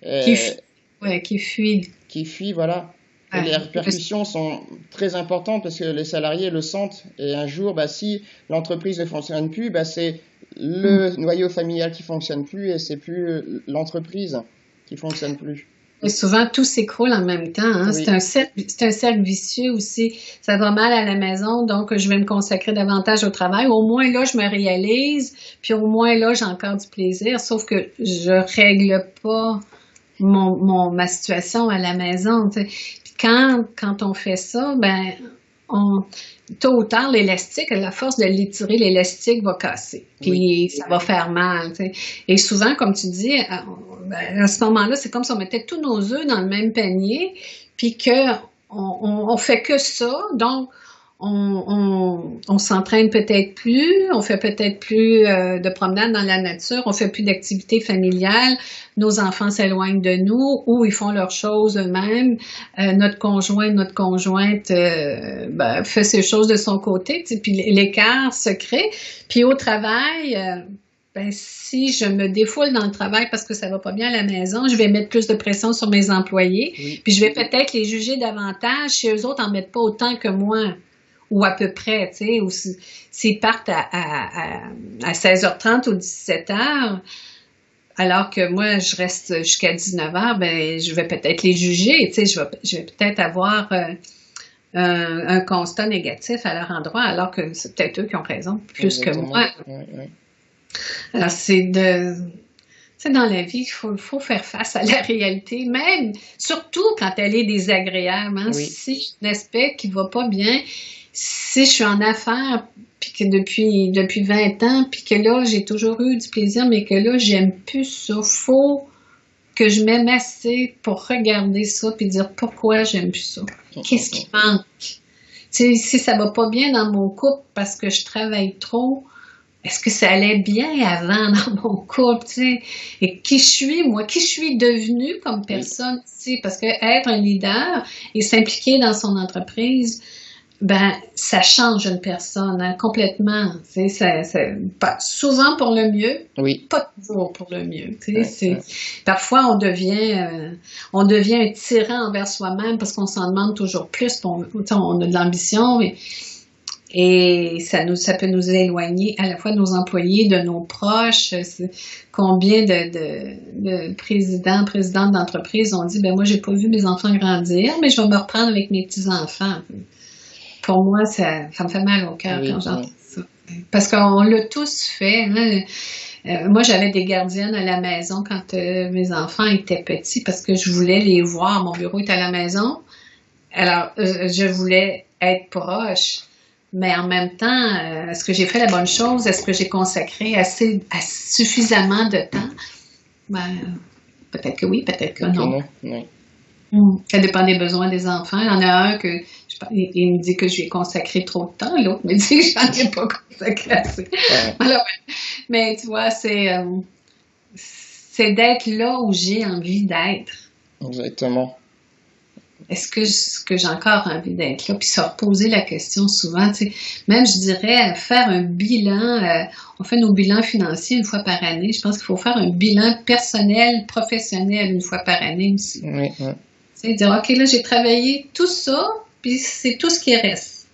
Qui fuient. Qui fuient, voilà. Et les répercussions sont très importantes parce que les salariés le sentent. Et un jour, si l'entreprise ne fonctionne plus, c'est le noyau familial qui fonctionne plus et c'est plus l'entreprise qui fonctionne plus. Et souvent, tout s'écroule en même temps. Hein? Oui. C'est un cercle vicieux aussi. Ça va mal à la maison, donc je vais me consacrer davantage au travail. Au moins, là, je me réalise, puis au moins, là, j'ai encore du plaisir, sauf que je règle pas ma situation à la maison. T'sais. Puis quand on fait ça, tôt ou tard, l'élastique, à la force de l'étirer, l'élastique va casser. Puis ça va faire mal. T'sais. Et souvent, comme tu dis, à ce moment-là, c'est comme si on mettait tous nos œufs dans le même panier, puis on fait que ça. Donc, on s'entraîne peut-être plus, on fait peut-être plus de promenades dans la nature, on fait plus d'activités familiales, nos enfants s'éloignent de nous ou ils font leurs choses eux-mêmes, notre conjointe fait ses choses de son côté, puis l'écart se crée. Puis au travail, si je me défoule dans le travail parce que ça va pas bien à la maison, je vais mettre plus de pression sur mes employés, puis je vais peut-être les juger davantage si eux autres en mettent pas autant que moi. Ou à peu près, tu sais, ou s'ils partent à 16h30 ou 17h, alors que moi, je reste jusqu'à 19h, je vais peut-être les juger, tu sais, je vais peut-être avoir un constat négatif à leur endroit, alors que c'est peut-être eux qui ont raison, plus que moi. Oui. Alors, dans la vie, il faut faire face à la réalité, même, surtout quand elle est désagréable. Hein? Si j'ai un aspect qui va pas bien, si je suis en affaires, puis que depuis 20 ans, puis que là, j'ai toujours eu du plaisir, mais que là, j'aime plus ça, faut que je m'aime assez pour regarder ça, puis dire pourquoi j'aime plus ça. Qu'est-ce qui manque? Tu sais, si ça va pas bien dans mon couple parce que je travaille trop, est-ce que ça allait bien avant dans mon couple, tu sais? Et qui je suis, moi? Qui je suis devenue comme personne, tu sais? Parce que être un leader et s'impliquer dans son entreprise, ça change une personne, hein, complètement. Tu sais, pas souvent pour le mieux, pas toujours pour le mieux. Tu sais, parfois on devient un tyran envers soi-même parce qu'on s'en demande toujours plus. On a de l'ambition, et ça peut nous éloigner à la fois de nos employés, de nos proches. Combien de présidentes d'entreprise ont dit, moi j'ai pas vu mes enfants grandir, mais je vais me reprendre avec mes petits-enfants. Pour moi, ça me fait mal au cœur quand j'entends ça. Parce qu'on l'a tous fait. Hein? Moi, j'avais des gardiennes à la maison quand mes enfants étaient petits parce que je voulais les voir. Mon bureau est à la maison. Alors, je voulais être proche. Mais en même temps, est-ce que j'ai fait la bonne chose? Est-ce que j'ai consacré suffisamment de temps? Peut-être que oui, peut-être que non. Ça dépend des besoins des enfants. Il y en a un que il me dit que je lui ai consacré trop de temps, l'autre me dit que j'en ai pas consacré assez. Ouais, Alors, mais tu vois, c'est d'être là où j'ai envie d'être. exactement. Est-ce que j'ai encore envie d'être là? Puis se reposer la question souvent, tu sais. Même, je dirais, faire un bilan. On fait nos bilans financiers une fois par année. Je pense qu'il faut faire un bilan personnel, professionnel une fois par année aussi. Oui, oui. Tu sais, dire, OK, là, j'ai travaillé tout ça, puis c'est tout ce qui reste.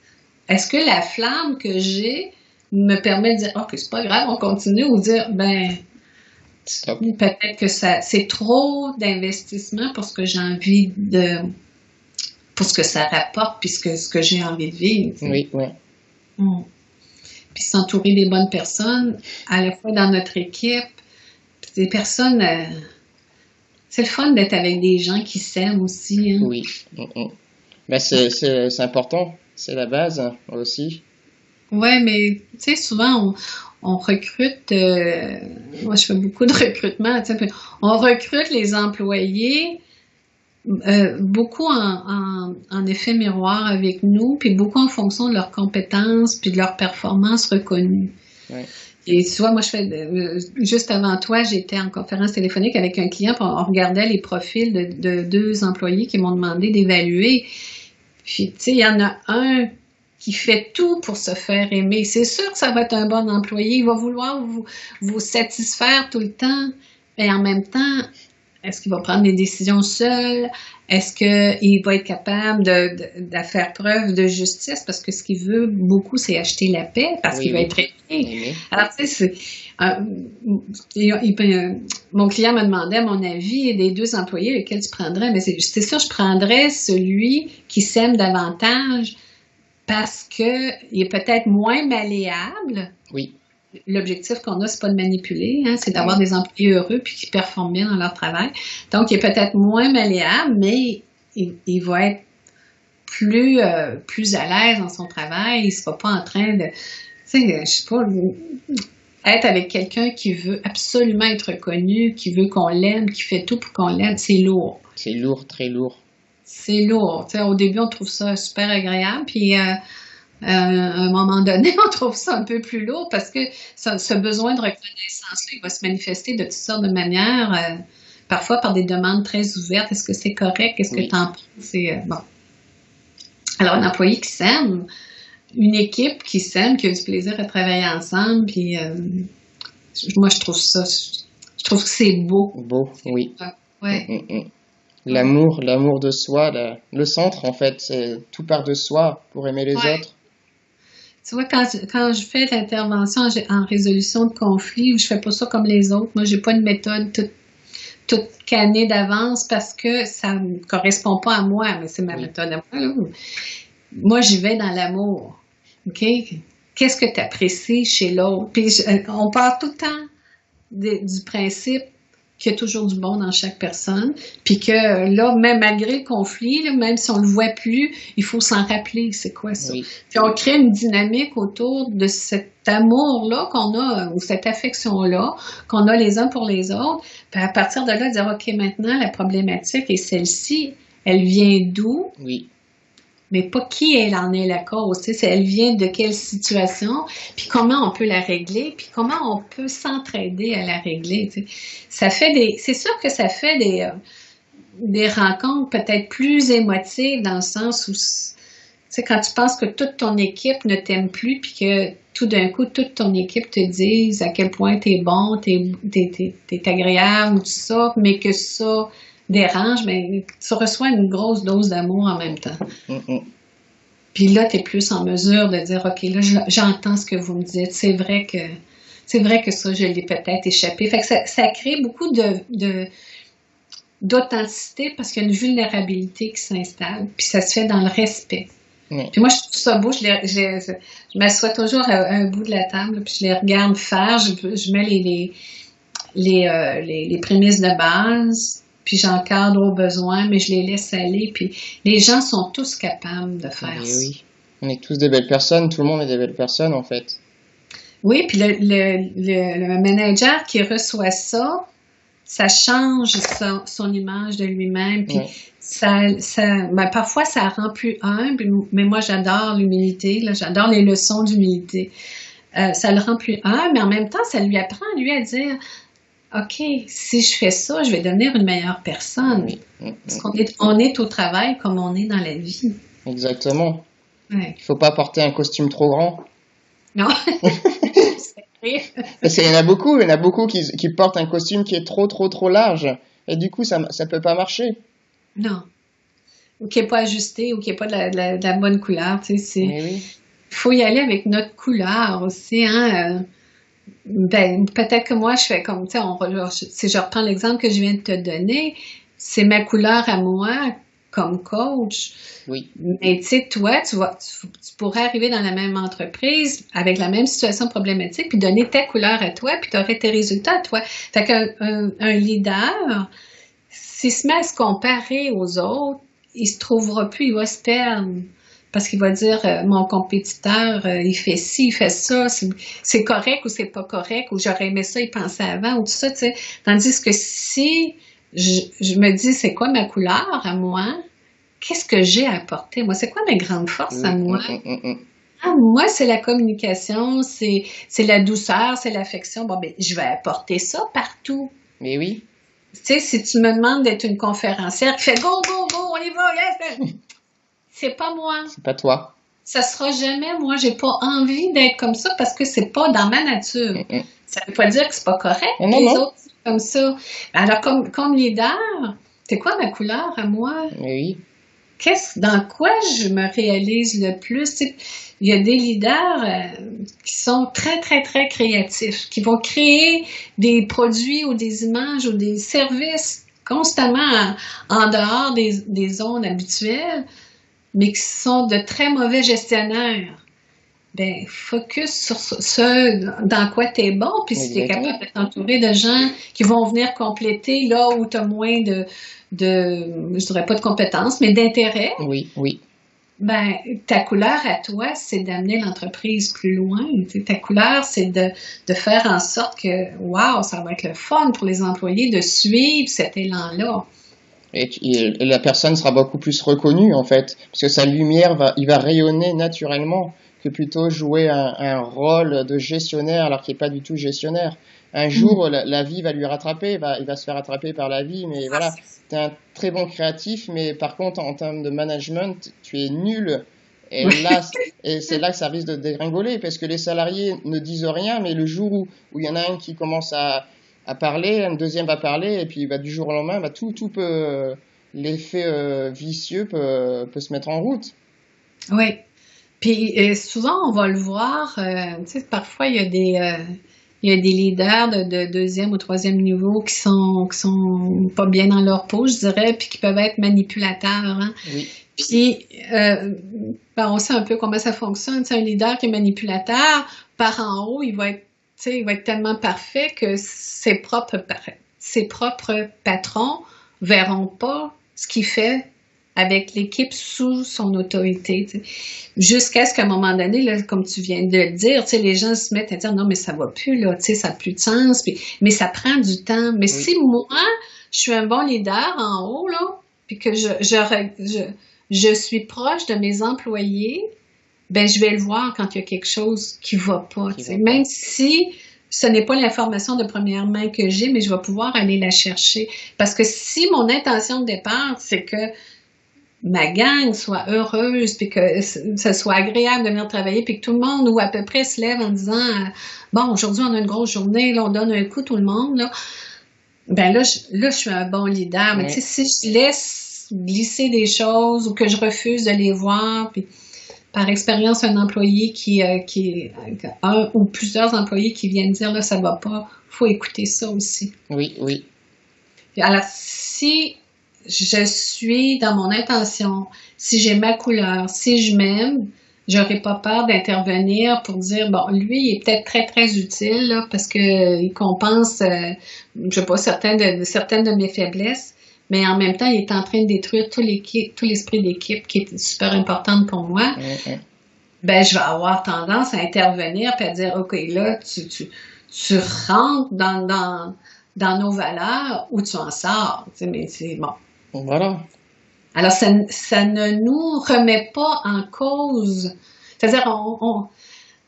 Est-ce que la flamme que j'ai me permet de dire, OK, c'est pas grave, on continue, ou dire, ben, Stop. peut-être que c'est trop d'investissement pour ce que j'ai envie pour ce que ça rapporte, puis ce que j'ai envie de vivre. Oui, oui. Puis s'entourer des bonnes personnes, à la fois dans notre équipe, des personnes, c'est le fun d'être avec des gens qui s'aiment aussi. Hein. Oui. Mais c'est important, c'est la base aussi. Ouais, mais tu sais, souvent on recrute, moi je fais beaucoup de recrutement, tu sais, on recrute les employés beaucoup en effet miroir avec nous, puis beaucoup en fonction de leurs compétences puis de leurs performances reconnues. Ouais. Et tu vois, moi, juste avant toi, j'étais en conférence téléphonique avec un client, puis on regardait les profils de deux employés qui m'ont demandé d'évaluer. Puis, tu sais, il y en a un qui fait tout pour se faire aimer. C'est sûr que ça va être un bon employé. Il va vouloir vous satisfaire tout le temps, mais en même temps, est-ce qu'il va prendre des décisions seul? Est-ce qu'il va être capable de faire preuve de justice? Parce que ce qu'il veut beaucoup, c'est acheter la paix, parce qu'il va être aimé. Oui. Alors, tu sais, mon client m'a demandé, à mon avis, des deux employés, lequel tu prendrais? Mais c'est sûr, je prendrais celui qui s'aime davantage parce qu'il est peut-être moins malléable. Oui. L'objectif qu'on a, c'est pas de manipuler, hein, c'est d'avoir des employés heureux puis qui performent bien dans leur travail. Donc, il est peut-être moins malléable, mais il va être plus à l'aise dans son travail. Il sera pas en train de, tu sais, je sais pas, être avec quelqu'un qui veut absolument être reconnu, qui veut qu'on l'aime, qui fait tout pour qu'on l'aime, c'est lourd. C'est lourd, très lourd. C'est lourd. Tu sais, au début, on trouve ça super agréable, puis à un moment donné, on trouve ça un peu plus lourd parce que ce besoin de reconnaissance-là, il va se manifester de toutes sortes de manières, parfois par des demandes très ouvertes. Est-ce que c'est correct? Qu'est-ce que tu en penses? Bon. Alors, un employé qui s'aime, une équipe qui s'aime, qui a du plaisir à travailler ensemble, puis moi, je trouve que c'est beau. Beau, oui. Ouais. L'amour de soi, le centre, en fait, c'est tout part de soi pour aimer les autres. Tu vois, quand je fais l'intervention en résolution de conflit, je fais pas ça comme les autres. Moi, j'ai pas une méthode toute cannée d'avance parce que ça ne correspond pas à moi, mais c'est ma méthode à moi. Là. Moi, j'y vais dans l'amour. OK? Qu'est-ce que tu apprécies chez l'autre? Puis on part tout le temps du principe qu'il y a toujours du bon dans chaque personne, puis que là, même malgré le conflit, là, même si on le voit plus, il faut s'en rappeler, c'est quoi ça? Oui. Puis on crée une dynamique autour de cet amour-là qu'on a, ou cette affection-là, qu'on a les uns pour les autres, puis à partir de là, dire, OK, maintenant, la problématique est celle-ci, elle vient d'où? Oui. Mais pas qui elle en est la cause, tu sais, elle vient de quelle situation, puis comment on peut la régler, puis comment on peut s'entraider à la régler, tu sais. C'est sûr que ça fait des rencontres peut-être plus émotives dans le sens où, tu sais, quand tu penses que toute ton équipe ne t'aime plus, puis que tout d'un coup, toute ton équipe te dise à quel point t'es bon, t'es agréable, ou tout ça, mais que ça dérange, mais tu reçois une grosse dose d'amour en même temps. Puis là, tu es plus en mesure de dire, OK, là, j'entends ce que vous me dites. C'est vrai que ça, je l'ai peut-être échappé. Fait que ça crée beaucoup d'authenticité parce qu'il y a une vulnérabilité qui s'installe. Puis ça se fait dans le respect. Puis moi, je trouve ça beau. Je m'assois toujours à un bout de la table, puis je les regarde faire. Je mets les prémices de base. Puis j'encadre au besoin, mais je les laisse aller. Puis les gens sont tous capables de faire ça. Oui, on est tous des belles personnes. Tout le monde est des belles personnes, en fait. Oui, puis le manager qui reçoit ça, ça change son image de lui-même, puis Ouais. ben, parfois ça rend plus humble, mais moi j'adore l'humilité, là, j'adore les leçons d'humilité. Ça le rend plus humble, mais en même temps, ça lui apprend, lui, à dire, OK, si je fais ça, je vais devenir une meilleure personne. Oui. Parce on est au travail comme on est dans la vie. Exactement. Ouais. Il faut pas porter un costume trop grand. Non? C'est vrai. Parce qu'il y en a beaucoup qui portent un costume qui est trop large. Et du coup, ça peut pas marcher. Non. Ou qui n'est pas ajusté, ou qui n'est pas de la bonne couleur. Tu sais, Mais oui. il faut y aller avec notre couleur aussi, hein. Ben, peut-être que moi, je fais comme, tu sais, si je reprends l'exemple que je viens de te donner, c'est ma couleur à moi comme coach. Oui. Mais tu sais, toi, tu pourrais arriver dans la même entreprise avec la même situation problématique, puis donner ta couleur à toi, puis tu aurais tes résultats à toi. Fait qu'un leader, s'il se met à se comparer aux autres, il se trouvera plus, il va se perdre. Parce qu'il va dire, mon compétiteur, il fait ci, il fait ça, c'est correct ou c'est pas correct, ou j'aurais aimé ça, il pensait avant, ou tout ça, tu sais. Tandis que si je me dis, c'est quoi ma couleur à moi? Qu'est-ce que j'ai à apporter? Moi, c'est quoi mes grandes forces à moi? Ah, moi, c'est la communication, c'est la douceur, c'est l'affection. Bon, ben, je vais apporter ça partout. Mais oui. Tu sais, si tu me demandes d'être une conférencière qui fait go, go, go, on y va, yes! C'est pas moi. C'est pas toi. Ça sera jamais moi. J'ai pas envie d'être comme ça parce que c'est pas dans ma nature. Ça veut pas dire que c'est pas correct. Non, Les non. autres sont comme ça. Alors, comme leader, c'est quoi ma couleur à moi? Mais oui. Dans quoi je me réalise le plus? Tu sais, il y a des leaders qui sont très, très, très créatifs, qui vont créer des produits ou des images ou des services constamment en dehors des zones habituelles, mais qui sont de très mauvais gestionnaires. Ben, focus sur ce dans quoi tu es bon, puis si tu es capable de t'entourer de gens qui vont venir compléter là où tu as moins je dirais pas de compétences, mais d'intérêt. Oui, oui. Ben, ta couleur à toi, c'est d'amener l'entreprise plus loin. Ta couleur, c'est de faire en sorte que, wow, ça va être le fun pour les employés de suivre cet élan-là. Et la personne sera beaucoup plus reconnue, en fait, parce que sa lumière il va rayonner naturellement, que plutôt jouer un rôle de gestionnaire alors qu'il n'est pas du tout gestionnaire. Un jour, la vie va lui rattraper, il va se faire rattraper par la vie, mais voilà, tu es un très bon créatif, mais par contre, en termes de management, tu es nul. Et là, c'est là que ça risque de dégringoler, parce que les salariés ne disent rien, mais le jour où il y en a un qui commence à parler, un deuxième va parler, et puis du jour au lendemain, tout peut, l'effet vicieux peut se mettre en route. Oui. Puis souvent, on va le voir, tu sais, parfois, il y a des leaders de deuxième ou troisième niveau qui sont pas bien dans leur peau, je dirais, puis qui peuvent être manipulateurs. Hein? Oui. Puis, on sait un peu comment ça fonctionne. C'est un leader qui est manipulateur, par en haut, il va être tellement parfait que ses propres patrons verront pas ce qu'il fait avec l'équipe sous son autorité, t'sais. Jusqu'à ce qu'à un moment donné, là, comme tu viens de le dire, les gens se mettent à dire non, mais ça va plus, là, ça n'a plus de sens, mais ça prend du temps. Mais si moi, je suis un bon leader en haut, là, puis que je suis proche de mes employés, ben je vais le voir quand il y a quelque chose qui va pas. Même si ce n'est pas l'information de première main que j'ai, mais je vais pouvoir aller la chercher. Parce que si mon intention de départ, c'est que ma gang soit heureuse, puis que ce soit agréable de venir travailler, puis que tout le monde, ou à peu près, se lève en disant bon, aujourd'hui, on a une grosse journée, là, on donne un coup tout le monde, là. Ben là, je suis un bon leader. Mais tu sais, si je laisse glisser des choses ou que je refuse de les voir, puis par expérience, un employé un ou plusieurs employés qui viennent dire là, ça va pas, faut écouter ça aussi. Oui, oui. Alors, si je suis dans mon intention, si j'ai ma couleur, si je m'aime, j'aurais pas peur d'intervenir pour dire, bon, lui, il est peut-être très, très utile, là, parce que il compense, je sais pas, certaines de mes faiblesses, mais en même temps, il est en train de détruire tout l'esprit d'équipe qui est super importante pour moi. Ben, je vais avoir tendance à intervenir et à dire, OK, là, tu rentres dans nos valeurs, où tu en sors. Tu sais, mais c'est bon. Voilà. Alors, ça ne nous remet pas en cause. C'est-à-dire,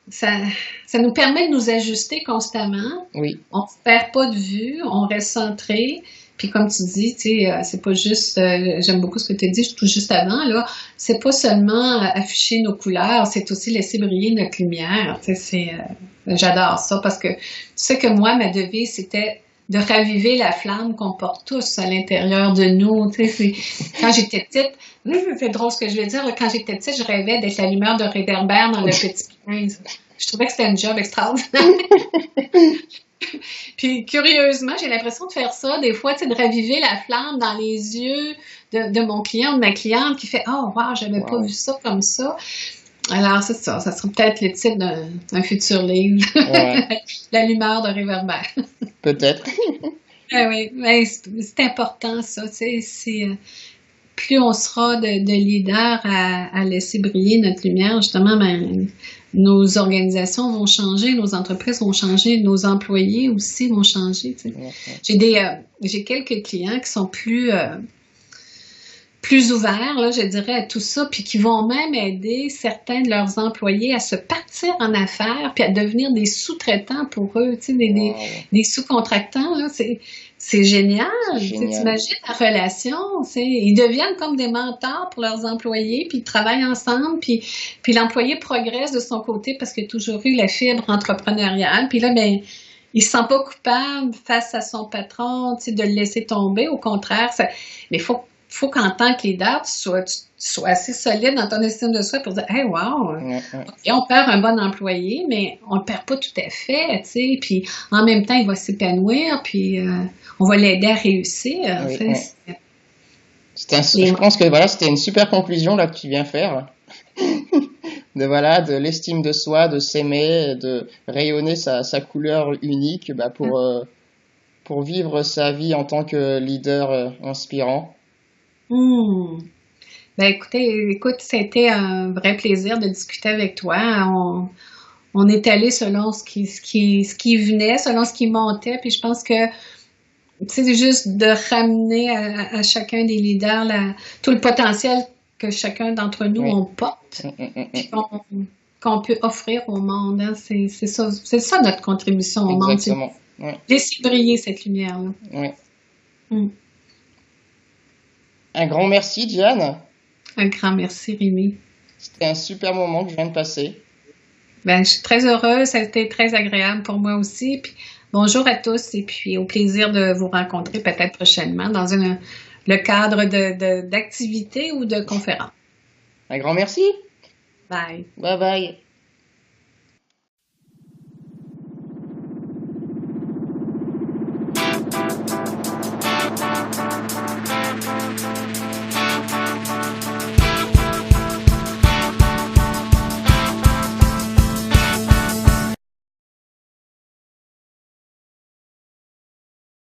ça nous permet de nous ajuster constamment. Oui. On ne se perd pas de vue, on reste centré. Puis comme tu dis, tu sais, c'est pas juste, j'aime beaucoup ce que tu as dit tout juste avant, là, c'est pas seulement afficher nos couleurs, c'est aussi laisser briller notre lumière. Tu sais, j'adore ça parce que tu sais que moi, ma devise, c'était de raviver la flamme qu'on porte tous à l'intérieur de nous. Tu sais, quand j'étais petite, c'est drôle ce que je vais dire, là, quand j'étais petite, je rêvais d'être la lumière de réverbère dans Le Petit Prince. Je trouvais que c'était un job extraordinaire. Puis curieusement, j'ai l'impression de faire ça des fois, tu sais, de raviver la flamme dans les yeux de mon client ou de ma cliente qui fait « Oh, wow, j'avais pas vu ça comme ça. » Alors, c'est ça. Ça serait peut-être le titre d'un futur livre. Ouais. La lumière de réverbère. Peut-être. Ah oui, mais c'est important ça, tu sais, plus on sera de leaders à laisser briller notre lumière, justement, ben, nos organisations vont changer, nos entreprises vont changer, nos employés aussi vont changer. Tu sais. J'ai quelques clients qui sont plus ouverts, là, je dirais, à tout ça, puis qui vont même aider certains de leurs employés à se partir en affaires, puis à devenir des sous-traitants pour eux, tu sais, des sous-contractants, là, c'est génial. Tu t'imagines la relation, tu sais, ils deviennent comme des mentors pour leurs employés, puis ils travaillent ensemble, puis l'employé progresse de son côté parce qu'il a toujours eu la fibre entrepreneuriale, puis là, ben, il se sent pas coupable face à son patron, tu sais, de le laisser tomber, au contraire, mais il faut qu'en tant que leader, tu sois assez solide dans ton estime de soi pour dire « Hey, wow! Okay, on perd un bon employé, mais on le perd pas tout à fait, tu sais, puis en même temps, il va s'épanouir, puis on va l'aider à réussir. Oui, tu sais, oui. Je pense que voilà, c'était une super conclusion là que tu viens faire. De l'estime de soi, de s'aimer, de rayonner sa couleur unique pour vivre sa vie en tant que leader inspirant. Ben écoute, c'était un vrai plaisir de discuter avec toi. On est allé selon ce qui venait, selon ce qui montait, puis je pense que c'est juste de ramener à chacun des leaders tout le potentiel que chacun d'entre nous on porte, puis qu'on peut offrir au monde. Hein. C'est ça notre contribution au monde. Exactement. Laisser briller cette lumière-là. Oui. Un grand merci, Diane. Un grand merci, Rémi. C'était un super moment que je viens de passer. Ben, je suis très heureuse. Ça a été très agréable pour moi aussi. Puis, bonjour à tous et puis au plaisir de vous rencontrer peut-être prochainement dans le cadre d'activités ou de conférences. Un grand merci. Bye. Bye bye.